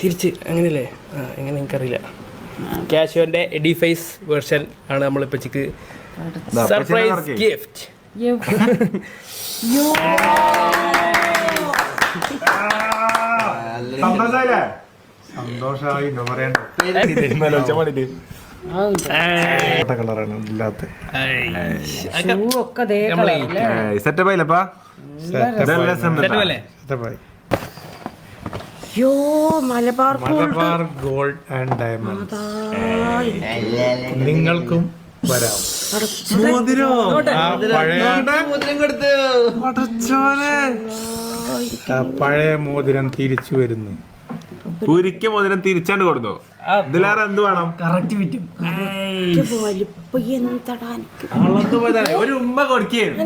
തിരിച്ച് അങ്ങനെയല്ലേ? എങ്ങനെ എനിക്കറിയില്ല. കാഷ്യോന്റെ എഡിഫൈസ് വേർഷൻ ആണ് നമ്മളിപ്പോ ചിക്ക് സർപ്രൈസ് ഗിഫ്റ്റ്. സന്തോഷമായി കളറാണ് ഇല്ലാത്ത സെറ്റപ്പായില്ലപ്പാ. മലബാർ ഗോൾഡ് ആൻഡ് ഡയമണ്ട് നിങ്ങൾക്കും വരാം. പഴയ മോതിരം തിരിച്ചു വരുന്നു. ഒരിക്ക മോതിരം തിരിച്ചാണ്ട് കൊടുത്തു. ഇതിലേറെ എന്ത് വേണം? ഒരു ഉമ്മ കൊടുക്കുന്നു.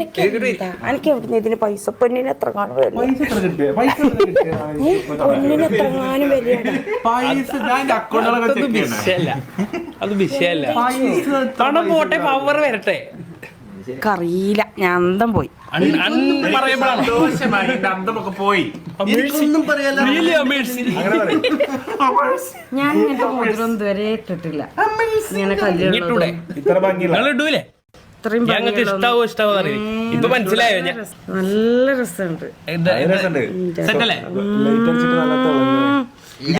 ഇതിന് പൈസ പൊന്നിന് എത്ര കാണും അത് വിഷയല്ല. പണം പോട്ടെ, പവർ വരട്ടെ. അറിയില്ല, ഞാൻ അന്തം പോയി. പോയി. ഞാൻ ഇങ്ങനത്തെ മോതിരം ഇതുവരെ ഇട്ടിട്ടില്ല. ഇങ്ങനെ കല്യാണം ഇപ്പൊ മനസ്സിലായോ? നല്ല രസമുണ്ട്.